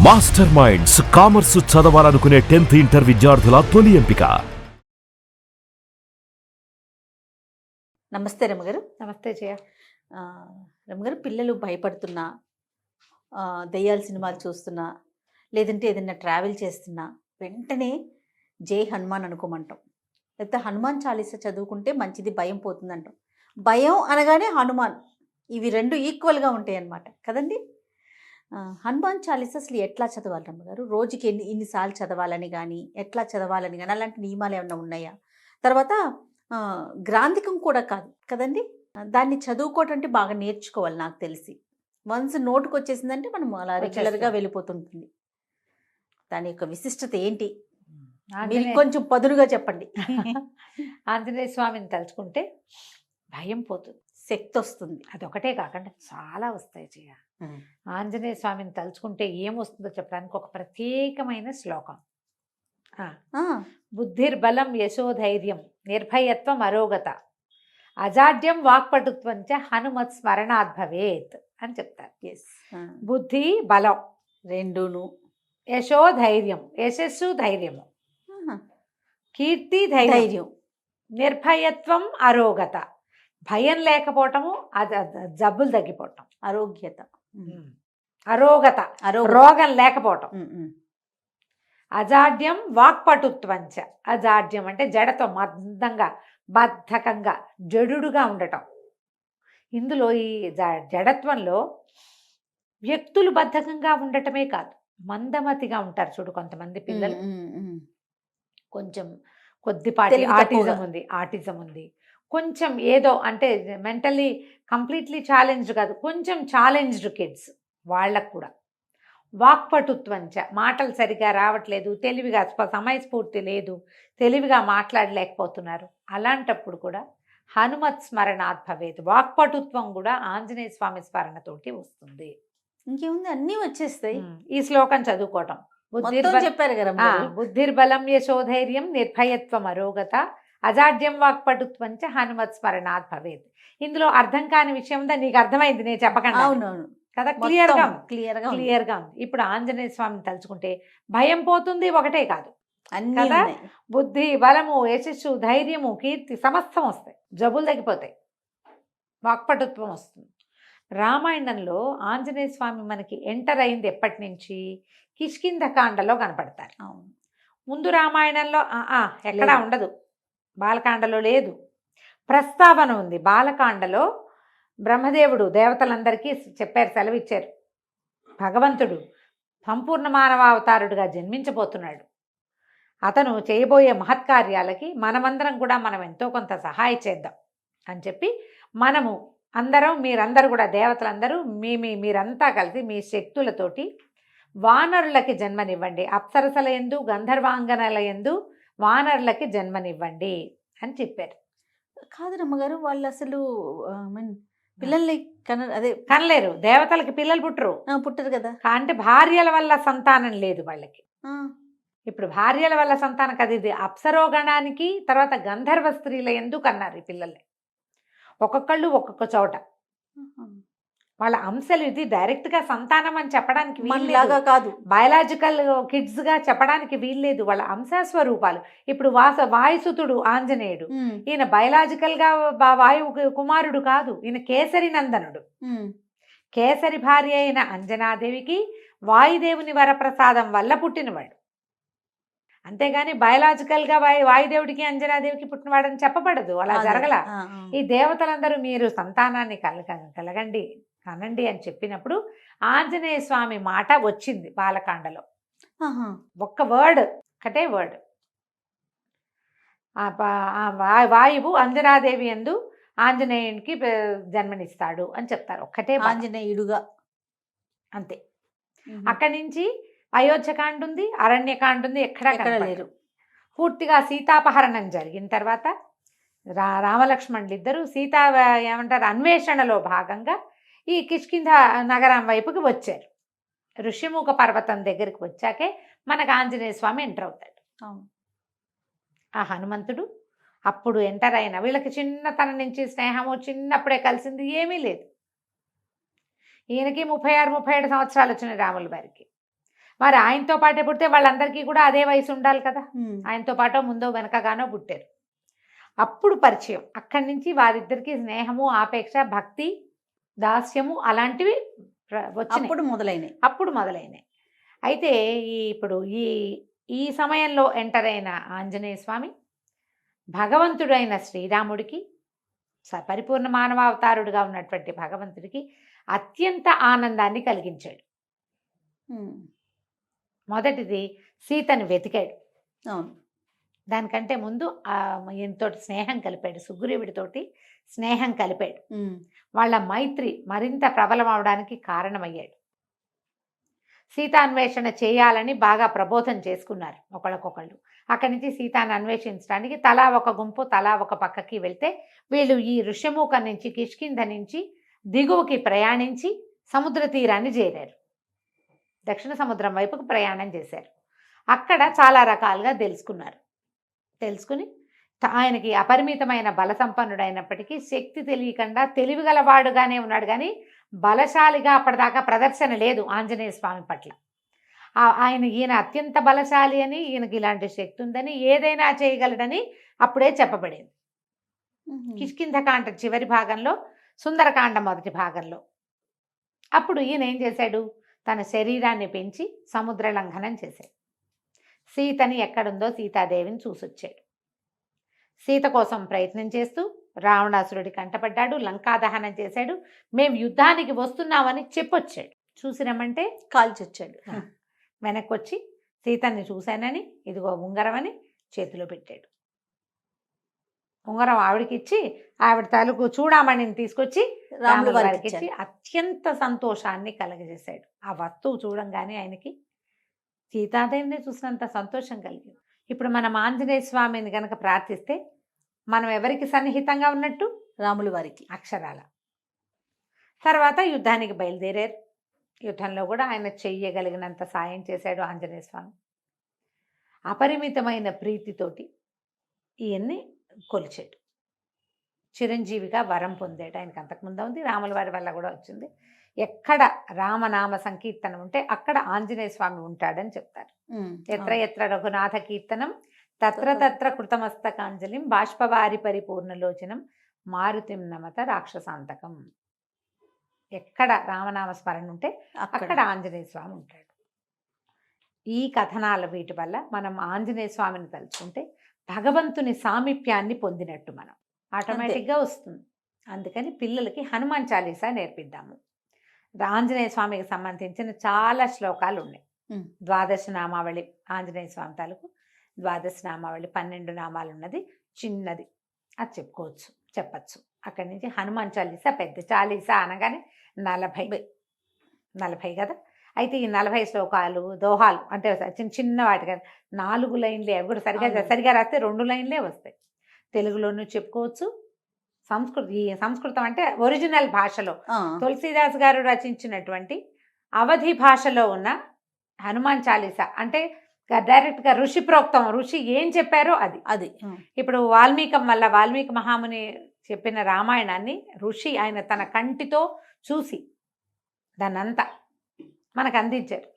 Master minds commerce చదవాలనుకునే 10th inter విద్యార్థుల తొలి ఎంపిక. నమస్తే రమగారు. నమస్తే జయ. రమగారు, పిల్లలు భయపడుతున్నా, దయ్యాల సినిమాలు చూస్తున్నా, లేదంటే ఏదైనా ట్రావెల్ చేస్తున్నా వెంటనే జై హనుమాన్ అనుకోమంటాం, లేకపోతే హనుమాన్ చాలీసా చదువుకుంటే మంచిది, భయం పోతుందంటాం. భయం అనగానే హనుమాన్, ఇవి రెండు ఈక్వల్గా ఉంటాయి అన్నమాట కదండి. హనుమాన్ చాలీసా అసలు ఎట్లా చదవాలి రమ్మగారు? రోజుకి ఇన్నిసార్లు చదవాలని కానీ, ఎట్లా చదవాలని కానీ అలాంటి నియమాలు ఏమైనా ఉన్నాయా? తర్వాత గ్రాంధికం కూడా కాదు కదండి, దాన్ని చదువుకోవటం అంటే బాగా నేర్చుకోవాలి నాకు తెలిసి. వన్స్ నోటుకు వచ్చేసిందంటే మనం అలా రెగ్యులర్గా వెళ్ళిపోతుంటుంది. దాని యొక్క విశిష్టత ఏంటి మీరు కొంచెం పదునుగా చెప్పండి. ఆంజనేయ స్వామిని తలుచుకుంటే భయం పోతుంది, శక్తి వస్తుంది. అదొకటే కాకుండా చాలా వస్తాయి జయ. ఆంజనేయ స్వామిని తలుచుకుంటే ఏమొస్తుందో చెప్పడానికి ఒక ప్రత్యేకమైన శ్లోకం. బుద్ధిర్బలం యశోధైర్యం నిర్భయత్వం అరోగత అజాడ్యం వాక్పటుత్వం చ హనుమత్ స్మరణాత్ భవేత్ అని చెప్తారు. బుద్ధి బలం రెండును, యశోధైర్యం యశస్సు ధైర్యము, కీర్తి ధైర్యం, నిర్భయత్వం అరోగత భయం లేకపోవటము, జబ్బులు తగ్గిపోవటం, ఆరోగ్యత, అరోగత రోగం లేకపోవటం, అజాడ్యం వాక్పటుత్వంచ అజాడ్యం అంటే జడతో మందంగా బద్ధకంగా జడుగా ఉండటం. ఇందులో ఈ జడత్వంలో వ్యక్తులు బద్ధకంగా ఉండటమే కాదు, మందమతిగా ఉంటారు చూడు కొంతమంది పిల్లలు. కొంచెం కొద్దిపాటి ఆటిజం ఉంది, కొంచెం ఏదో అంటే మెంటల్లీ కంప్లీట్లీ ఛాలెంజ్డ్ కాదు, కొంచెం ఛాలెంజ్డ్ కిడ్స్, వాళ్ళకు కూడా వాక్పటుత్వంచ మాటలు సరిగా రావట్లేదు, తెలివిగా సమయస్ఫూర్తి లేదు, తెలివిగా మాట్లాడలేకపోతున్నారు. అలాంటప్పుడు కూడా హనుమత్ స్మరణాత్ భవేత్, వాక్పటుత్వం కూడా ఆంజనేయ స్వామి స్మరణతోటి వస్తుంది. ఇంకేముంది, అన్నీ వచ్చేస్తాయి ఈ శ్లోకం చదువుకోవటం. చెప్పారు కదా, బుద్ధిర్బలం యశోధైర్యం నిర్భయత్వం అరోగత అజాడ్యం వాక్పటుత్వం చ హనుమత్ స్మరణాత్ భవేత్. ఇందులో అర్థం కాని విషయం ఉందా? నీకు అర్థమైంది నేను చెప్పకుండా. అవునవును కదా, క్లియర్గా ఉంది. ఇప్పుడు ఆంజనేయ స్వామిని తలుచుకుంటే భయం పోతుంది, ఒకటే కాదు కదా, బుద్ధి బలము యశస్సు ధైర్యము కీర్తి సమస్తం వస్తాయి, జబ్బులు తగ్గిపోతాయి, వాక్పటుత్వం వస్తుంది. రామాయణంలో ఆంజనేయ స్వామి మనకి ఎంటర్ అయింది ఎప్పటి నుంచి? కిష్కింధకాండలో కనపడతారు. ముందు రామాయణంలో ఎక్కడా ఉండదు, బాలకాండలో లేదు, ప్రస్తావన ఉంది. బాలకాండలో బ్రహ్మదేవుడు దేవతలందరికీ చెప్పారు, సెలవిచ్చారు, భగవంతుడు సంపూర్ణ మానవావతారుడుగా జన్మించబోతున్నాడు, అతను చేయబోయే మహత్కార్యాలకి మనమందరం కూడా మనం ఎంతో కొంత సహాయం చేద్దాం అని చెప్పి, మనము అందరం మీరందరూ కూడా దేవతలందరూ మీరంతా కలిసి మీ శక్తులతోటి వానరులకి జన్మనివ్వండి, అప్సరసల యందు గంధర్వాంగనల యందు వానరులకి జన్మనివ్వండి అని చెప్పారు. కాదు రమ్మగారు, వాళ్ళు అసలు పిల్లల్ని కనలేరు, దేవతలకి పిల్లలు పుట్టరు కదా, అంటే భార్యల వల్ల సంతానం లేదు వాళ్ళకి. ఇప్పుడు భార్యల వల్ల సంతానం కదా, ఇది అప్సరోగణానికి తర్వాత గంధర్వ స్త్రీల ఎందుకు అన్నారు ఈ పిల్లల్ని, ఒక్కొక్కళ్ళు ఒక్కొక్క చోట వాళ్ళ అంశాలు. ఇది డైరెక్ట్ గా సంతానం అని చెప్పడానికి వీల్లాగా కాదు, బయలాజికల్ కిడ్స్ గా చెప్పడానికి వీల్లేదు, వాళ్ళ అంశస్వరూపాలు. ఇప్పుడు వాయుసుతుడు ఆంజనేయుడు, ఈయన బయలాజికల్ గా వాయువు కుమారుడు కాదు, ఈయన కేసరి నందనుడు. కేసరి భార్య అయిన అంజనాదేవికి వాయుదేవుని వరప్రసాదం వల్ల పుట్టినవాడు, అంతేగాని బయలాజికల్ గా వాయుదేవుడికి అంజనాదేవికి పుట్టినవాడని చెప్పబడదు, అలా జరగల. ఈ దేవతలందరూ మీరు సంతానాన్ని కలగండి కనండి అని చెప్పినప్పుడు ఆంజనేయ స్వామి మాట వచ్చింది బాలకాండలో. ఒక్క వర్డ్, ఒకటే వర్డ్, వాయువు అంజనాదేవి యందు ఆంజనేయునికి జన్మనిస్తాడు అని చెప్తారు, ఒక్కటే ఆంజనేయుడుగా, అంతే. అక్కడి నుంచి అయోధ్యకాండ ఉంది, అరణ్యకాండ ఉంది, ఎక్కడ లేరు. పూర్తిగా సీతాపహరణం జరిగిన తర్వాత రామలక్ష్మణులు ఇద్దరు సీతా ఏమంటారు అన్వేషణలో భాగంగా ఈ కిష్కింధ నగరం వైపుకి వచ్చారు. ఋషిముఖ పర్వతం దగ్గరికి వచ్చాకే మనకు ఆంజనేయ స్వామి ఎంటర్ అవుతాడు. ఆ హనుమంతుడు అప్పుడు ఎంటర్ అయిన వీళ్ళకి చిన్నతనం నుంచి స్నేహము, చిన్నప్పుడే కలిసింది ఏమీ లేదు. ఈయనకి 36-37 సంవత్సరాలు వచ్చినాయి రాముల వారికి. మరి ఆయనతో పాటే పుడితే వాళ్ళందరికీ కూడా అదే వయసు ఉండాలి కదా, ఆయనతో పాటో ముందో వెనకగానో పుట్టారు. అప్పుడు పరిచయం, అక్కడి నుంచి వారిద్దరికి స్నేహము, ఆపేక్ష, భక్తి, దాస్యము అలాంటివి వచ్చినాయి. అప్పుడు మొదలైనాయి. అయితే ఇప్పుడు ఈ సమయంలో ఎంటర్ అయిన ఆంజనేయ స్వామి భగవంతుడైన శ్రీరాముడికి, పరిపూర్ణ మానవావతారుడుగా ఉన్నటువంటి భగవంతుడికి అత్యంత ఆనందాన్ని కలిగించాడు. మొదటిది సీతను వెతికాడు. దానికంటే ముందు ఈయనతోటి స్నేహం కలిపాడు, సుగ్రీవుడితోటి స్నేహం కలిపాడు. వాళ్ళ మైత్రి మరింత ప్రబలం అవడానికి కారణమయ్యాడు. సీతాన్వేషణ చేయాలని బాగా ప్రబోధం చేసుకున్నారు ఒకళ్ళకొకళ్ళు. అక్కడి నుంచి సీతాన్ని అన్వేషించడానికి తలా ఒక గుంపు, తలా ఒక పక్కకి వెళ్తే వీళ్ళు ఈ ఋష్యమూక నుంచి, కిష్కింధ నుంచి దిగువకి ప్రయాణించి సముద్ర తీరాన్ని చేరారు. దక్షిణ సముద్రం వైపుకు ప్రయాణం చేశారు. అక్కడ చాలా రకాలుగా తెలుసుకుని ఆయనకి అపరిమితమైన బల సంపన్నుడైనప్పటికీ శక్తి తెలియకుండా తెలివిగలవాడుగానే ఉన్నాడు, కానీ బలశాలిగా అప్పటిదాకా ప్రదర్శన లేదు ఆంజనేయ స్వామి పట్ల. ఈయన అత్యంత బలశాలి అని, ఈయనకి ఇలాంటి శక్తి ఉందని, ఏదైనా చేయగలడని అప్పుడే చెప్పబడింది. కిష్కింధకాండ చివరి భాగంలో, సుందరకాండ మొదటి భాగంలో. అప్పుడు ఈయన ఏం చేశాడు, తన శరీరాన్ని పెంచి సముద్ర లంఘనం చేశాడు. సీతని ఎక్కడుందో సీతాదేవిని చూసొచ్చాడు. సీత కోసం ప్రయత్నం చేస్తూ రావణాసురుడి కంటపడ్డాడు, లంకా దహనం చేశాడు. మేము యుద్ధానికి వస్తున్నామని చెప్పొచ్చాడు. చూసి రమ్మంటే కాల్చొచ్చాడు. వెనక్కి వచ్చి సీతని చూశానని, ఇదిగో ఉంగరం అని చేతిలో పెట్టాడు. ఉంగరం ఆవిడకి ఇచ్చి, ఆవిడ తాలూకు చూడామణిని తీసుకొచ్చి రాముల వారికి ఇచ్చి అత్యంత సంతోషాన్ని కలగజేశాడు. ఆ వస్తువు చూడంగానే ఆయనకి సీతాదేవిని చూసినంత సంతోషం కలిగింది. ఇప్పుడు మనం ఆంజనేయ స్వామిని కనుక ప్రార్థిస్తే మనం ఎవరికి సన్నిహితంగా ఉన్నట్టు, రాముల వారికి అక్షరాల. తర్వాత యుద్ధానికి బయలుదేరారు. యుద్ధంలో కూడా ఆయన చెయ్యగలిగినంత సాయం చేశాడు ఆంజనేయ స్వామి. అపరిమితమైన ప్రీతితోటి ఈయన్ని కొలిచాడు. చిరంజీవిగా వరం పొందాడు. ఆయనకు అంతకుముందు ఉంది, రాముల వారి వల్ల కూడా వచ్చింది. ఎక్కడ రామనామ సంకీర్తనం ఉంటే అక్కడ ఆంజనేయ స్వామి ఉంటాడని చెప్తారు. ఎత్ర ఎత్ర రఘునాథ కీర్తనం తత్ర తత్ర కృతమస్తకాంజలిం బాష్పవారి పరిపూర్ణలోచనం మారుతిం నమత రాక్షసాంతకం. ఎక్కడ రామనామ స్మరణ ఉంటే అక్కడ ఆంజనేయ స్వామి ఉంటాడు. ఈ కథనాల వీటి వల్ల మనం ఆంజనేయ స్వామిని తలుచుకుంటే భగవంతుని సామీప్యాన్ని పొందినట్టు మనం ఆటోమేటిక్గా వస్తుంది. అందుకని పిల్లలకి హనుమాన్ చాలీసా నేర్పిద్దాము. ఆంజనేయ స్వామికి సంబంధించిన చాలా శ్లోకాలు ఉన్నాయి. ద్వాదశ నామావళి, ఆంజనేయ స్వామి తాలూకు ద్వాదశ నామావళి 12 నామాలు ఉన్నది, చిన్నది, అది చెప్పచ్చు. అక్కడి నుంచి హనుమాన్ చాలీసా పెద్ద చాలీసా అనగానే 40 కదా. అయితే ఈ 40 శ్లోకాలు, దోహాలు అంటే చిన్న వాటి కదా, 4 లైన్లే. అవి కూడా సరిగా రాస్తే 2 లైన్లే వస్తాయి. తెలుగులోనూ చెప్పుకోవచ్చు. సంస్కృతం అంటే ఒరిజినల్ భాషలో తులసీదాస్ గారు రచించినటువంటి అవధి భాషలో ఉన్న హనుమాన్ చాలీసా అంటే డైరెక్ట్గా ఋషి ప్రోక్తం, ఋషి ఏం చెప్పారో అది. ఇప్పుడు వాల్మీకి మహాముని చెప్పిన రామాయణాన్ని ఋషి ఆయన తన కంటితో చూసి దాన్నంతా మనకు అందించారు.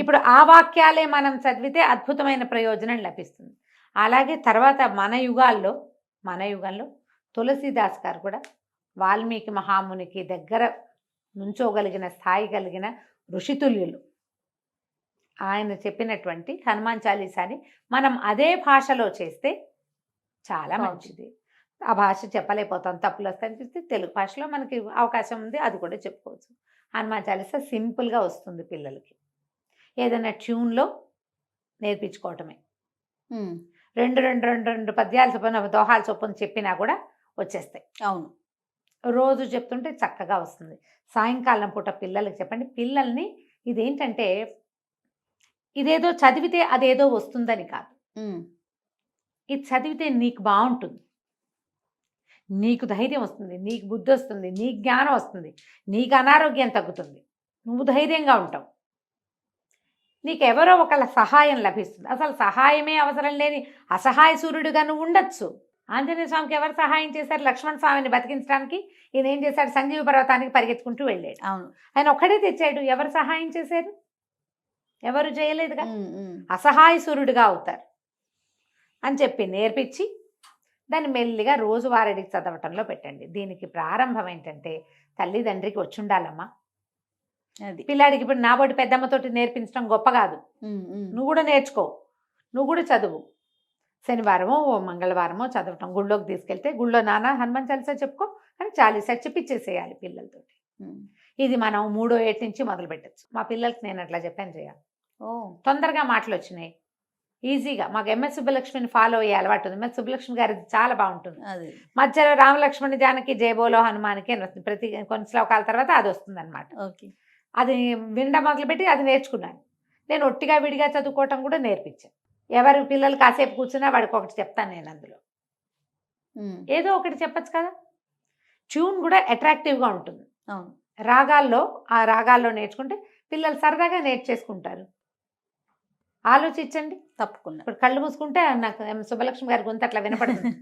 ఇప్పుడు ఆ వాక్యాలే మనం చదివితే అద్భుతమైన ప్రయోజనం లభిస్తుంది. అలాగే తర్వాత మన యుగంలో తులసీదాస్ గారు కూడా వాల్మీకి మహామునికి దగ్గర నుంచోగలిగిన స్థాయి కలిగిన ఋషితుల్యులు. ఆయన చెప్పినటువంటి హనుమాన్ చాలీసాని మనం అదే భాషలో చేస్తే చాలా మంచిది. ఆ భాష చెప్పలేకపోతాం, తప్పులు వస్తాయని చెప్తే తెలుగు భాషలో మనకి అవకాశం ఉంది, అది కూడా చెప్పుకోవచ్చు. హనుమాన్ చాలీసా సింపుల్గా వస్తుంది పిల్లలకి. ఏదైనా ట్యూన్లో నేర్పించుకోవటమే. 2 పద్యాలు చొప్పున, దోహాల చొప్పున చెప్పినా కూడా వచ్చేస్తాయి. అవును, రోజు చెప్తుంటే చక్కగా వస్తుంది. సాయంకాలం పూట పిల్లలకి చెప్పండి. పిల్లల్ని ఇదేంటంటే ఇదేదో చదివితే అదేదో వస్తుందని కాదు. ఇది చదివితే నీకు బాగుంటుంది, నీకు ధైర్యం వస్తుంది, నీకు బుద్ధి వస్తుంది, నీకు జ్ఞానం వస్తుంది, నీకు అనారోగ్యం తగ్గుతుంది, నువ్వు ధైర్యంగా ఉంటావు, నీకు ఎవరో ఒకళ్ళ సహాయం లభిస్తుంది. అసలు సహాయమే అవసరం లేని అసహాయ సూర్యుడిగా నువ్వు ఉండొచ్చు. ఆంజనేయ స్వామికి ఎవరు సహాయం చేశారు? లక్ష్మణ స్వామిని బతికించడానికి ఈయన ఏం చేశాడు? సంజీవ పర్వతానికి పరిగెత్తుకుంటూ వెళ్ళాడు. అవును, ఆయన ఒక్కడే తెచ్చాడు. ఎవరు సహాయం చేశారు? ఎవరు చేయలేదుగా. అసహాయసురుడిగా అవుతారు అని చెప్పి నేర్పించి దాన్ని మెల్లిగా రోజువారీకి చదవటంలో పెట్టండి. దీనికి ప్రారంభం ఏంటంటే తల్లిదండ్రికి వచ్చి ఉండాలమ్మా. పిల్లాడికి ఇప్పుడు నాబోటి పెద్దమ్మతోటి నేర్పించడం గొప్ప కాదు. నువ్వు కూడా నేర్చుకో, నువ్వు కూడా చదువు. శనివారమో మంగళవారమో చదవటం, గుళ్ళోకి తీసుకెళ్తే గుళ్ళో నాన్న హనుమాన్ చాలీసా చెప్పుకో అని చాలీసా చెప్పిచ్చేసేయాలి పిల్లలతోటి. ఇది మనం 3వ ఏటి నుంచి మొదలు పెట్టచ్చు. మా పిల్లలకి నేను అట్లా చెప్పాను చేయాలి. తొందరగా మాటలు వచ్చినాయి, ఈజీగా. మాకు ఎంఎస్ సుబ్బలక్ష్మిని ఫాలో అయ్యే అలవాటు ఉంది. ఎంఎస్ సుబ్బలక్ష్మి గారి చాలా బాగుంటుంది. మధ్యలో రామలక్ష్మణి జానకి జయబోలో హనుమానికి అని వస్తుంది. ప్రతి కొన్ని శ్లోకాల తర్వాత అది వస్తుంది అనమాట. అది వినడం మొదలుపెట్టి అది నేర్చుకున్నాను. నేను ఒట్టిగా విడిగా చదువుకోవటం కూడా నేర్పించాను. ఎవరు పిల్లలు కాసేపు కూర్చున్నా వాడికి ఒకటి చెప్తాను నేను. అందులో ఏదో ఒకటి చెప్పచ్చు కదా. ట్యూన్ కూడా అట్రాక్టివ్గా ఉంటుంది. రాగాల్లో ఆ రాగాల్లో నేర్చుకుంటే పిల్లలు సరదాగా నేర్చేసుకుంటారు. ఆలోచించండి. తప్పకుండా. ఇప్పుడు కళ్ళు మూసుకుంటే నాకు సుబ్బలక్ష్మి గారి గొంతు అట్లా వినపడుతుంది.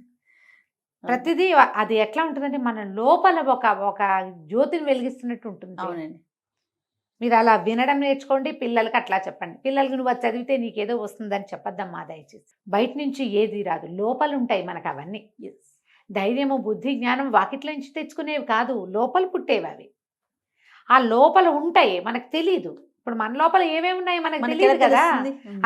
ప్రతిదీ అది ఎట్లా ఉంటుందంటే మన లోపల ఒక జ్యోతిని వెలిగిస్తున్నట్టు ఉంటుంది. అవునండి. మీరు అలా వినడం నేర్చుకోండి, పిల్లలకి అట్లా చెప్పండి. పిల్లలకి నువ్వు అది చదివితే నీకేదో వస్తుందని చెప్పద్దమ్మా దయచేసి. బయట నుంచి ఏది రాదు, లోపల ఉంటాయి మనకు అవన్నీ. ధైర్యము, బుద్ధి, జ్ఞానం వాకిట్ల నుంచి తెచ్చుకునేవి కాదు, లోపల పుట్టేవి అవి. ఆ లోపల ఉంటాయి, మనకు తెలీదు. ఇప్పుడు మన లోపల ఏమేమి ఉన్నాయో మనకు తెలియదు కదా.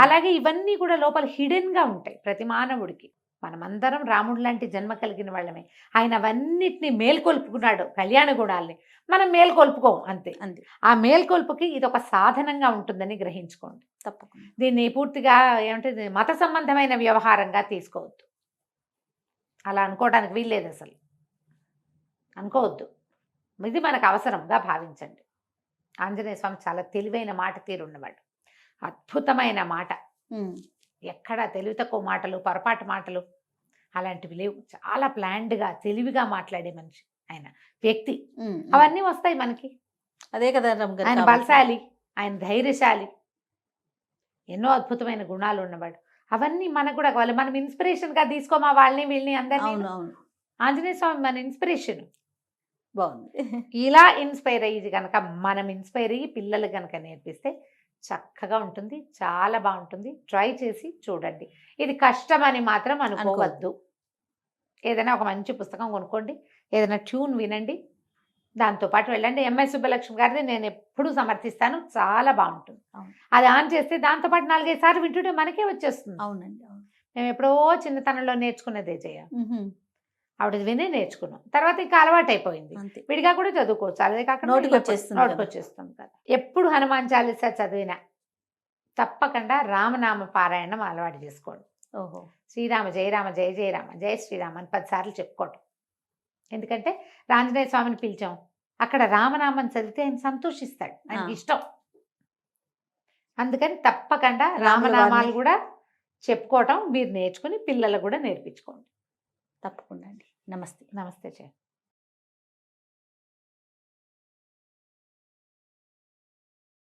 అలాగే ఇవన్నీ కూడా లోపల హిడెన్గా ఉంటాయి ప్రతి మానవుడికి. మనమందరం రాముడు లాంటి జన్మ కలిగిన వాళ్ళమే. ఆయన అవన్నిటిని మేల్కొల్పుకున్నాడు, కళ్యాణ గుణాలని. మనం మేల్కొల్పుకోం అంతే. ఆ మేల్కొల్పుకి ఇది ఒక సాధనంగా ఉంటుందని గ్రహించుకోండి. తప్పకుండా. దీన్ని పూర్తిగా ఏమంటే మత సంబంధమైన వ్యవహారంగా తీసుకోవద్దు. అలా అనుకోవడానికి వీల్లేదు, అసలు అనుకోవద్దు. ఇది మనకు అవసరంగా భావించండి. ఆంజనేయ స్వామి చాలా తెలివైన మాట తీరున్నవాడు, అద్భుతమైన మాట. ఎక్కడ తెలివి తక్కువ మాటలు, పొరపాటు మాటలు అలాంటివి లేవు. చాలా ప్లాన్డ్గా తెలివిగా మాట్లాడే మనిషి ఆయన, వ్యక్తి. అవన్నీ వస్తాయి మనకి. అదే కదా, ఆయన బలశాలి, ఆయన ధైర్యశాలి, ఎన్నో అద్భుతమైన గుణాలు ఉన్నవాడు. అవన్నీ మనకు కూడా కావాలి. మనం ఇన్స్పిరేషన్గా తీసుకోమా వాళ్ళని వీళ్ళని అందరినీ. ఆంజనేయ స్వామి మన ఇన్స్పిరేషన్. బాగుంది. ఇలా ఇన్స్పైర్ అయ్యి కనుక మనం ఇన్స్పైర్ అయ్యి పిల్లలు కనుక నేర్పిస్తే చక్కగా ఉంటుంది, చాలా బాగుంటుంది. ట్రై చేసి చూడండి. ఇది కష్టమని మాత్రం అనుకోవద్దు. ఏదైనా ఒక మంచి పుస్తకం కొనుక్కోండి, ఏదైనా ట్యూన్ వినండి, దాంతోపాటు వెళ్ళండి. ఎంఎస్ సుబ్బలక్ష్మి గారిది నేను ఎప్పుడూ సమర్థిస్తాను, చాలా బాగుంటుంది. అది ఆన్ చేస్తే దాంతోపాటు 4-5 సార్లు వింటుంటే మనకే వచ్చేస్తుంది. అవునండి. మేము ఎప్పుడో చిన్నతనంలో నేర్చుకున్నదే ఆవిడ వినే నేర్చుకున్నాం. తర్వాత ఇంకా అలవాటు అయిపోయింది. విడిగా కూడా చదువుకోవచ్చు. అదే కాకుండా నోటికి వచ్చేస్తుంది కదా. ఎప్పుడు హనుమాన్ చాలీసా చదివినా తప్పకుండా రామనామ పారాయణం అలవాటు చేసుకోండి. శ్రీరామ జయ రామ జయ జయ రామ జయ శ్రీరామ అని 10 సార్లు చెప్పుకోవటం. ఎందుకంటే ఆంజనేయ స్వామిని పిలిచాం, అక్కడ రామనామం చదివితే ఆయన సంతోషిస్తాడు, ఆయనకి ఇష్టం. అందుకని తప్పకుండా రామనామాలు కూడా చెప్పుకోవటం మీరు నేర్చుకుని పిల్లలు కూడా నేర్పించుకోండి. తప్పకుండా అండి. నమస్తే. నమస్తే.